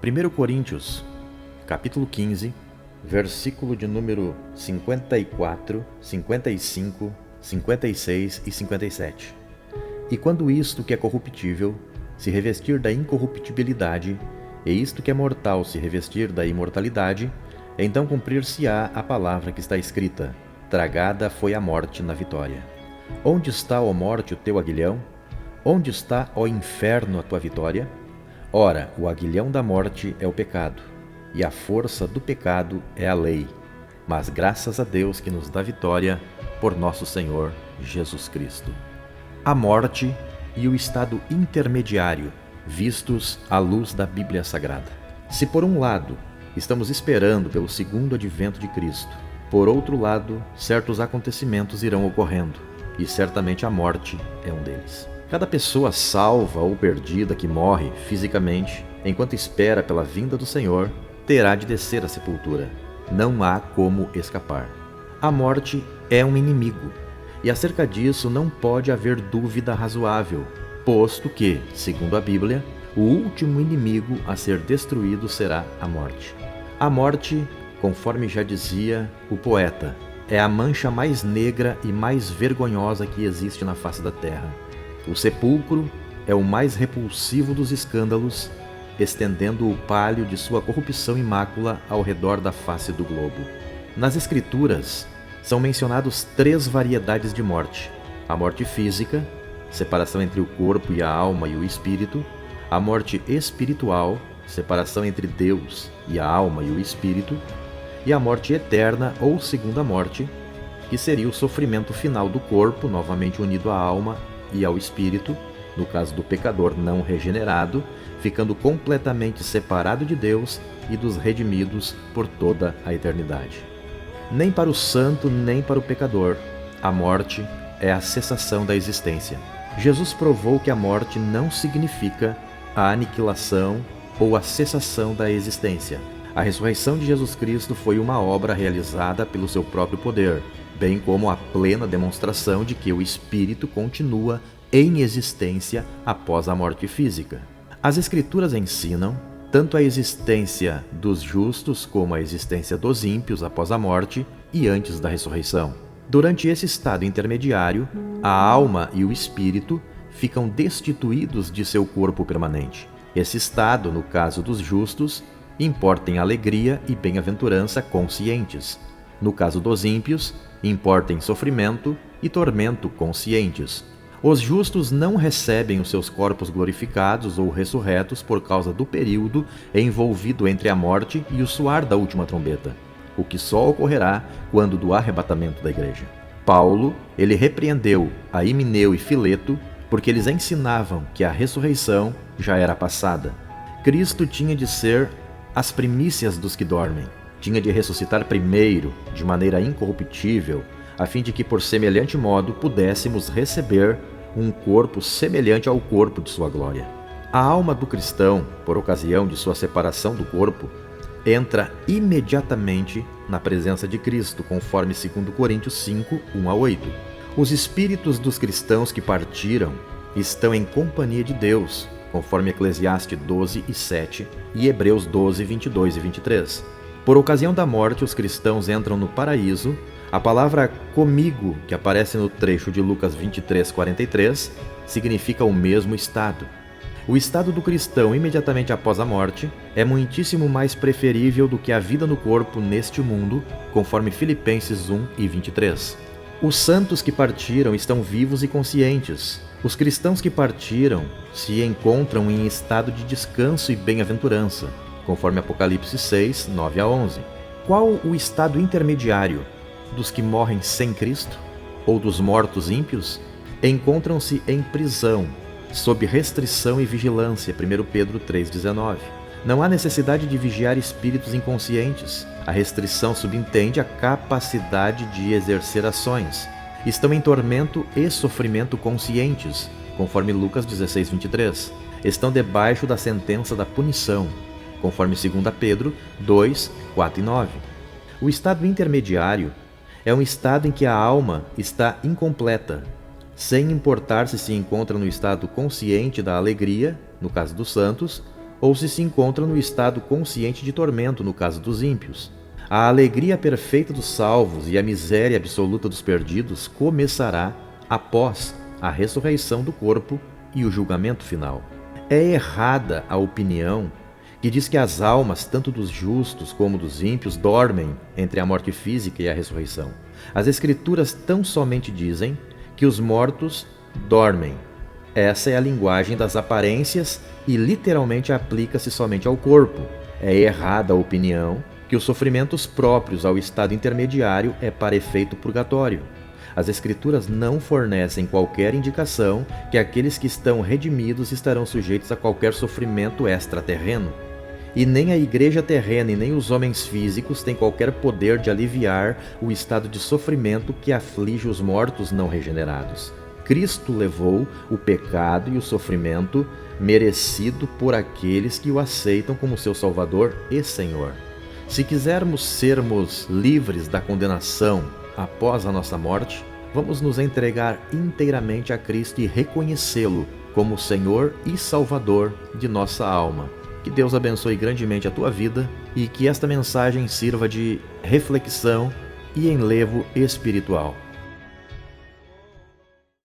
1 Coríntios, capítulo 15, versículo de número 54, 55, 56 e 57. E quando isto que é corruptível se revestir da incorruptibilidade, e isto que é mortal se revestir da imortalidade, então cumprir-se-á a palavra que está escrita: tragada foi a morte na vitória. Onde está, ó morte, o teu aguilhão? Onde está, ó inferno, a tua vitória? Ora, o aguilhão da morte é o pecado, e a força do pecado é a lei. Mas graças a Deus que nos dá vitória por nosso Senhor Jesus Cristo. A morte e o estado intermediário, vistos à luz da Bíblia Sagrada. Se por um lado estamos esperando pelo segundo advento de Cristo, por outro lado, certos acontecimentos irão ocorrendo, e certamente a morte é um deles. Cada pessoa salva ou perdida que morre fisicamente, enquanto espera pela vinda do Senhor, terá de descer à sepultura. Não há como escapar. A morte é um inimigo, e acerca disso não pode haver dúvida razoável, posto que, segundo a Bíblia, o último inimigo a ser destruído será a morte. A morte, conforme já dizia o poeta, é a mancha mais negra e mais vergonhosa que existe na face da terra. O sepulcro é o mais repulsivo dos escândalos, estendendo o palho de sua corrupção e mácula ao redor da face do globo. Nas Escrituras, são mencionados 3 variedades de morte: a morte física, separação entre o corpo e a alma e o espírito; a morte espiritual, separação entre Deus e a alma e o espírito; e a morte eterna ou segunda morte, que seria o sofrimento final do corpo, novamente unido à alma e ao espírito, no caso do pecador não regenerado, ficando completamente separado de Deus e dos redimidos por toda a eternidade. Nem para o santo, nem para o pecador, a morte é a cessação da existência. Jesus provou que a morte não significa a aniquilação ou a cessação da existência. A ressurreição de Jesus Cristo foi uma obra realizada pelo seu próprio poder, bem como a plena demonstração de que o espírito continua em existência após a morte física. As Escrituras ensinam tanto a existência dos justos como a existência dos ímpios após a morte e antes da ressurreição. Durante esse estado intermediário, a alma e o espírito ficam destituídos de seu corpo permanente. Esse estado, no caso dos justos, importa em alegria e bem-aventurança conscientes. No caso dos ímpios, importa em sofrimento e tormento conscientes. Os justos não recebem os seus corpos glorificados ou ressurretos por causa do período envolvido entre a morte e o soar da última trombeta, o que só ocorrerá quando do arrebatamento da igreja. Paulo, ele repreendeu a Himeneu e Fileto porque eles ensinavam que a ressurreição já era passada. Cristo tinha de ser as primícias dos que dormem. Tinha de ressuscitar primeiro, de maneira incorruptível, a fim de que por semelhante modo pudéssemos receber um corpo semelhante ao corpo de sua glória. A alma do cristão, por ocasião de sua separação do corpo, entra imediatamente na presença de Cristo, conforme 2 Coríntios 5, 1 a 8. Os espíritos dos cristãos que partiram estão em companhia de Deus, conforme Eclesiastes 12 e 7 e Hebreus 12, 22 e 23. Por ocasião da morte, os cristãos entram no paraíso. A palavra comigo, que aparece no trecho de Lucas 23, 43, significa o mesmo estado. O estado do cristão imediatamente após a morte é muitíssimo mais preferível do que a vida no corpo neste mundo, conforme Filipenses 1 e 23. Os santos que partiram estão vivos e conscientes. Os cristãos que partiram se encontram em estado de descanso e bem-aventurança, conforme Apocalipse 6, 9 a 11. Qual o estado intermediário dos que morrem sem Cristo, ou dos mortos ímpios? Encontram-se em prisão, sob restrição e vigilância, 1 Pedro 3,19. Não há necessidade de vigiar espíritos inconscientes. A restrição subentende a capacidade de exercer ações. Estão em tormento e sofrimento conscientes, conforme Lucas 16, 23. Estão debaixo da sentença da punição, conforme 2 Pedro 2, 4 e 9. O estado intermediário é um estado em que a alma está incompleta, sem importar se encontra no estado consciente da alegria, no caso dos santos, ou se encontra no estado consciente de tormento no caso dos ímpios. A alegria perfeita dos salvos e a miséria absoluta dos perdidos começará após a ressurreição do corpo e o julgamento final. É errada a opinião que diz que as almas, tanto dos justos como dos ímpios, dormem entre a morte física e a ressurreição. As Escrituras tão somente dizem que os mortos dormem. Essa é a linguagem das aparências e literalmente aplica-se somente ao corpo. É errada a opinião que os sofrimentos próprios ao estado intermediário é para efeito purgatório. As Escrituras não fornecem qualquer indicação que aqueles que estão redimidos estarão sujeitos a qualquer sofrimento extraterreno. E nem a igreja terrena e nem os homens físicos têm qualquer poder de aliviar o estado de sofrimento que aflige os mortos não regenerados. Cristo levou o pecado e o sofrimento merecido por aqueles que o aceitam como seu Salvador e Senhor. Se quisermos sermos livres da condenação após a nossa morte, vamos nos entregar inteiramente a Cristo e reconhecê-lo como Senhor e Salvador de nossa alma. Que Deus abençoe grandemente a tua vida e que esta mensagem sirva de reflexão e enlevo espiritual.